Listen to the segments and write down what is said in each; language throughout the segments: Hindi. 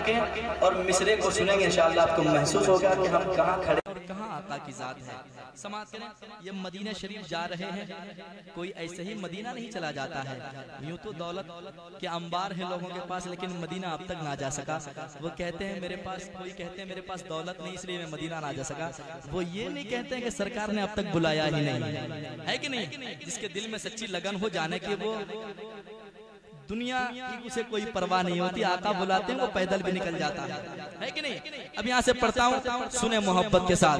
के और मिसरे को सुनेंगे इंशाअल्लाह आपको महसूस होगा कि हम कहाँ खड़े और कहाँ आका की जात है। समाज करें, ये मदीना शरीफ जा रहे हैं, कोई ऐसे ही मदीना नहीं चला जाता है। यूं तो दौलत के अंबार है लोगों के पास, लेकिन मदीना अब तक ना जा सका। वो कहते हैं मेरे पास, कोई कहते हैं मेरे पास दौलत नहीं इसलिए मैं मदीना ना जा सका। वो ये नहीं कहते हैं कि सरकार ने अब तक बुलाया ही नहीं, है कि नहीं। जिसके दिल में सच्ची लगन हो जाने की, वो दुनिया की उसे कोई परवाह नहीं होती। आका बुलाते हैं वो पैदल भी निकल जाता है कि नहीं। अब यहाँ से पढ़ता हूँ, सुने मोहब्बत के साथ,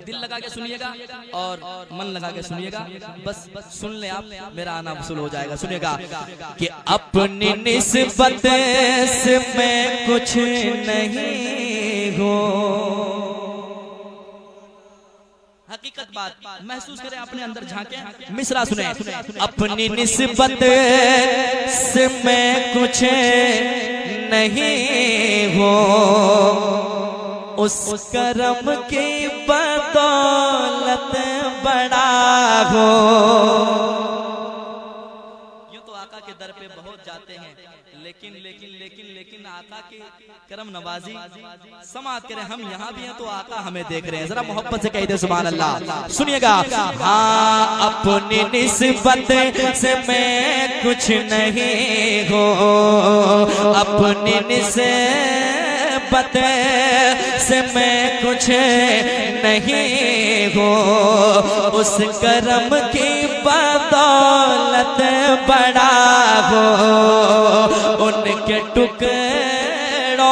दिल लगा के सुनिएगा और मन लगा के सुनिएगा। बस सुन ले आप, मेरा आना वसूल हो जाएगा। सुनिएगा कि अपनी निस्बत से मैं कुछ नहीं हूँ। हकीकत बात महसूस करें, अपने अंदर झांके। मिसरा सुने, अपनी निस्बत से मैं कुछ नहीं हूँ, उस करम की बदौलत बड़ा हो। यूं तो आका के दर पे बहुत जाते हैं, लेकिन लेकिन लेकिन लेकिन आका की करम नवाजी समात करें। हम यहाँ भी हैं तो आका हमें देख रहे हैं। जरा मोहब्बत से कह दे सुभान अल्लाह। सुनिएगा, हाँ अपनी निस्बत से मैं कुछ नहीं हूँ, अपनी निस्बत से मैं कुछ नहीं हूँ, उस करम की बदौलत बड़ा हो। उनके टुकड़ों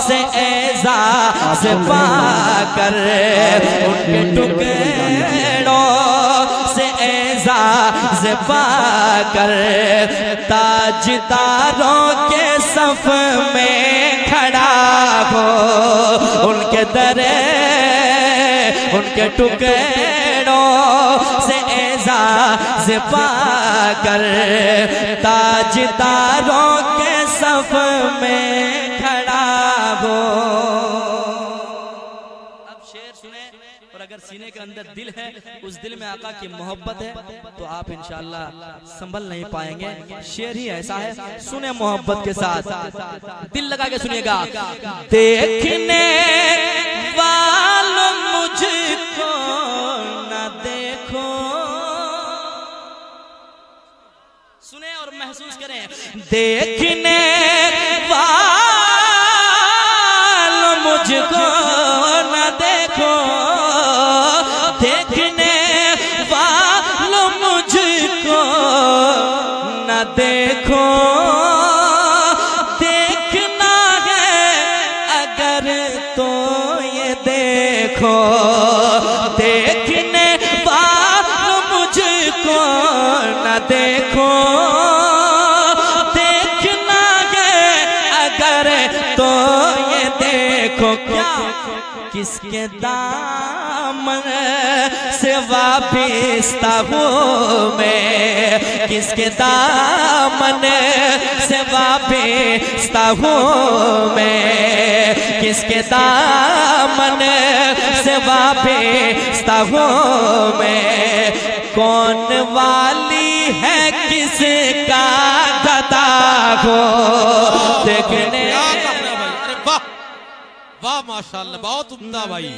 से एजाज़ पाकर, उनके टुकड़ों से एजाज़ पाकर, ताजदारों के सफ में खड़ा हो। उनके दरे, उनके टुकड़ों से एजाज़ पाकर, ताजदारों के सफ में खड़ा हो। अब शेर सुने, और अगर सीने के अंदर दिल है, उस दिल में आका की मोहब्बत है, तो आप इंशाअल्लाह संभल नहीं पाएंगे। शेर ही ऐसा है, सुने मोहब्बत के साथ, दिल लगा के सुनिएगा। देखने वालों मुझको न देखो, सुने और महसूस करें। देखने वालों मुझको न देखो, देखने वालों मुझको न देखो, देखना है अगर तो ये देखो। देखने वालों मुझको न देखो, देखना है अगर तो ये देखो। क्या किसके दामन से वाबिस्ता हूँ मैं, किसके दामन से वाबिस्ता हूँ मैं, किसके दामन से वाबिस्ता हूँ मैं। कौन वाली है किसका गदा हो, देखने। वाह माशाअल्लाह, बहुत उम्दा भाई,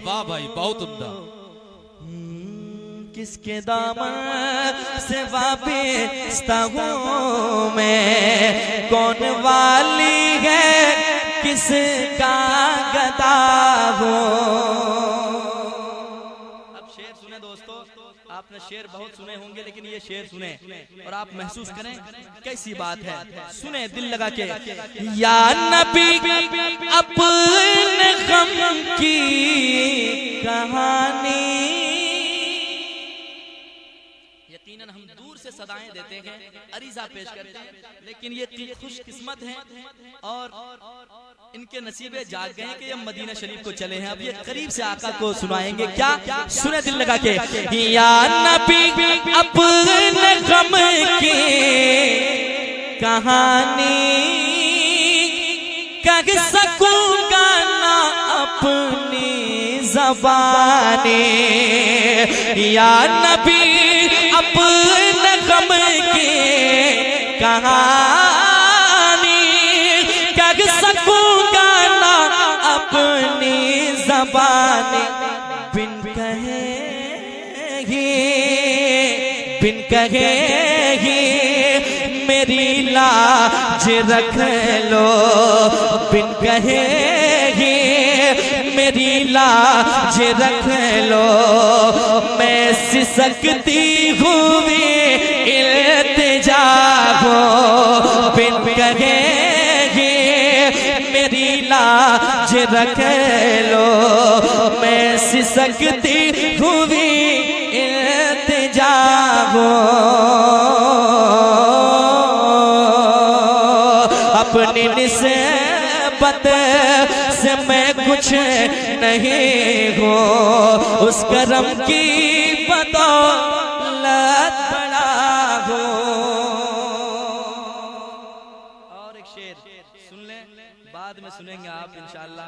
वाह भाई बहुत उम्दा। किसके दामन से वाबिस्ता हूँ मैं, कौन वाली है किसका गदा हो। अब शेर सुने दोस्तों, आपने शेर बहुत सुने होंगे, लेकिन ये शेर सुने और आप महसूस करें कैसी बात है। सुने दिल लगा के। या नबी अपने गम की कहानी, यकीनन हम दूर से सदाएं देते हैं, अरीजा पेश करते हैं, लेकिन ये खुशकिस्मत हैं और इनके नसीबे जाग गए हैं कि ये मदीना शरीफ को चले हैं। अब ये करीब से आका को सुनाएंगे। क्या सुने दिल लगा के। या नबी अपने गम की कहानी कह सकूंगा ना अपनी ज़बानी। या नबी अपने गम की कहानी बिन कहे ही मेरी लाज रख लो, बिन कहे ही मेरी लाज रख लो। मैं सिसकती हुई इल्तिजा हो, बिन कहे ही मेरी लाज रख लो। मैं सिसकती हुई इल्तिजा हो, अपनी निस्बत से मैं कुछ नहीं हूँ, उस करम की बदौलत बड़ा हूँ। और एक शेर सुन लें, बाद में सुनेंगे आप इंशाअल्लाह,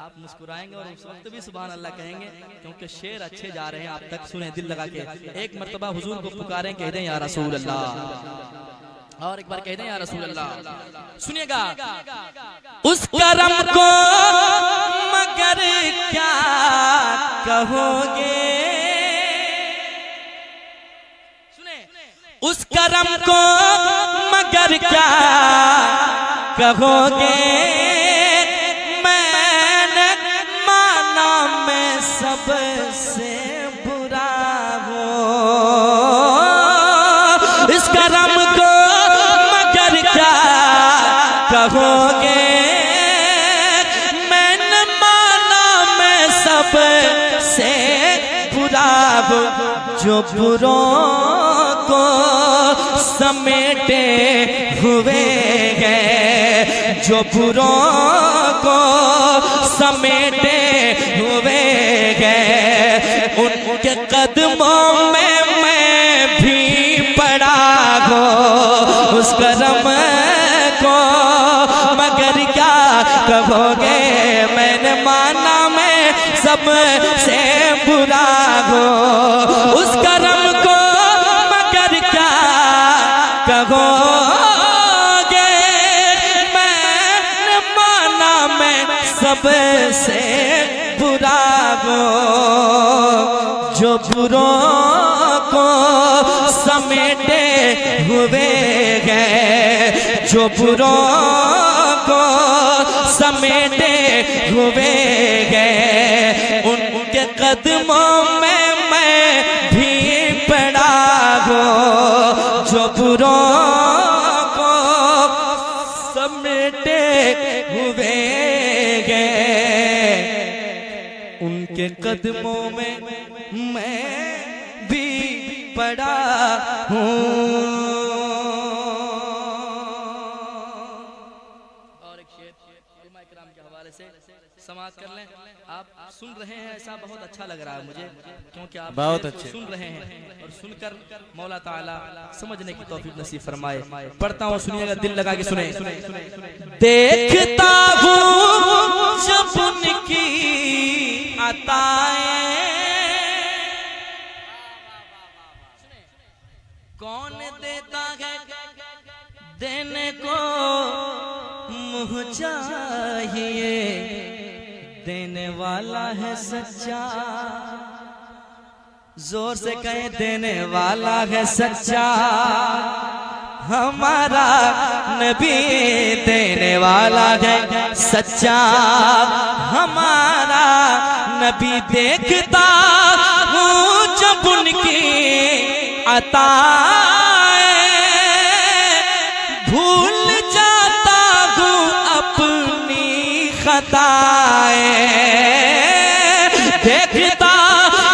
आप मुस्कुराएंगे और उस वक्त भी सुभान अल्लाह कहेंगे, क्योंकि शेर अच्छे जा रहे हैं। आप तक सुने दिल लगा के, एक मर्तबा हुजूर को पुकारें, कह दें या रसूल अल्लाह, और एक बार कह दें या रसूल अल्लाह। सुनिएगा, उस करम को मगर क्या कहोगे, सुने, उस करम को मगर क्या कहोगे। मैंने माना मैं सबसे बुरा हूँ, इस करम को कहोगे। मैंने माना मैं सबसे बुरा हूँ, जो बुरों को समेटे हुए हैं, जो बुरों को समेटे हुए हैं। उनके कदमों में मैं भी पड़ा हूँ, उस करम को मगर क्या कहोगे। मैंने माना मैं सबसे बुरा हूँ, उस करम को मगर क्या कहोगे। मैंने माना मैं सबसे बुरा हूँ, जो बुरों को समेटे हुए हैं, जो बुरों को समेटे हुए हैं। उनके कदमों में मैं भी पड़ा हूँ, जो बुरों को समेटे हुए हैं। उनके कदमों में मैं भी पड़ा हूँ। समाज कर लें, आप सुन रहे हैं, ऐसा बहुत अच्छा लग रहा है मुझे, क्योंकि आप बहुत अच्छे सुन रहे हैं और सुनकर मौला ताला समझने की तौफीक नसीब फरमाए। पढ़ता हूँ, सुनिएगा, दिल लगा के सुने। देखता हूँ जब उनकी अताएं, कौन देता है देने को मुँह चाहिए, देने वाला है सच्चा। जोर से कहे, देने वाला है सच्चा हमारा नबी, देने वाला है सच्चा हमारा नबी। देखता हूँ जब उनकी अताएं, भूल जाता हूँ अपनी खताएं। देखता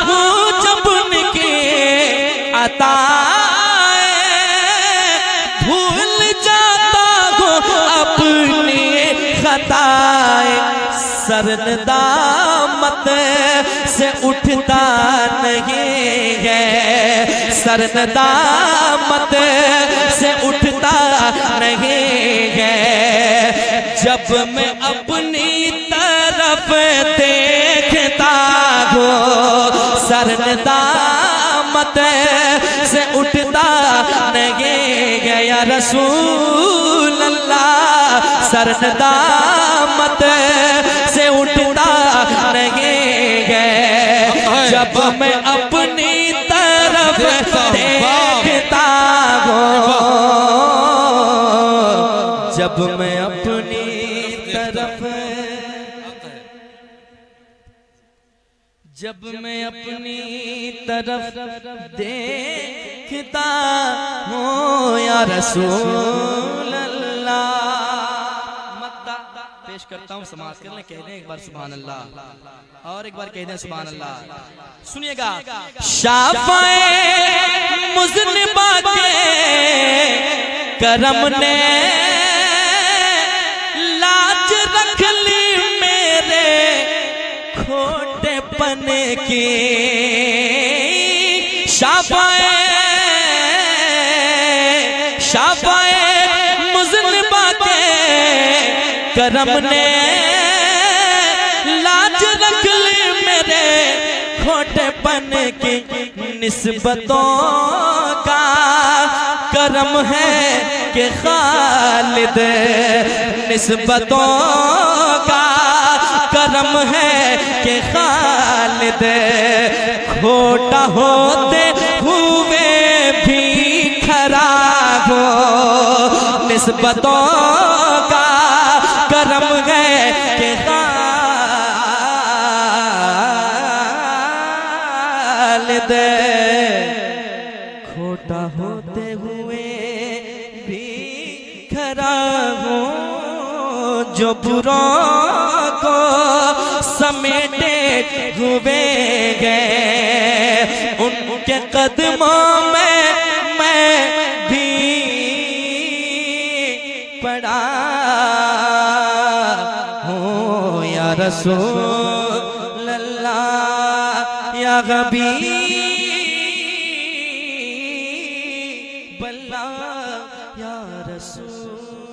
हूँ जब उनकी अताएं, भूल जाता हूँ अपनी खताएं। सरदामत से उठता नहीं है, सरदामत से उठता नहीं है। जब मैं अपनी तरफ देखता हूँ, सरदामत से उठता नहीं गया रसूल अल्लाह, सरदामत से उठता नहीं गया। जब मैं अपनी तरफ जब मैं अपनी तरफ, जब मैं अपनी तरफ देखता हूँ या रसूल अल्लाह। मक्ता पेश करता हूँ, समाज कर ले, कह दें एक बार सुभान अल्लाह, और एक बार कह दें सुभान अल्लाह। सुनिएगा, शाफ़ाए मुज़निबा के करम ने लाज रख ली मेरे खोटेपन की। शाफ़ाए मुज़निबा के करम ने लाज रख ली मेरे खोटेपन की। निस्बतों का करम है कि खालिद, निस्बतों का करम है कि खालिद खोटा होते हुए भी खरा हो। निस्बतों का करम है कि खालिद खोटा होते हुए भी खरा हो। जो बुरों को समेटे हुए गए उनके कदमों में मैं भी पड़ा हूँ या रसूल अल्लाह या हबीब अल्लाह या रसूल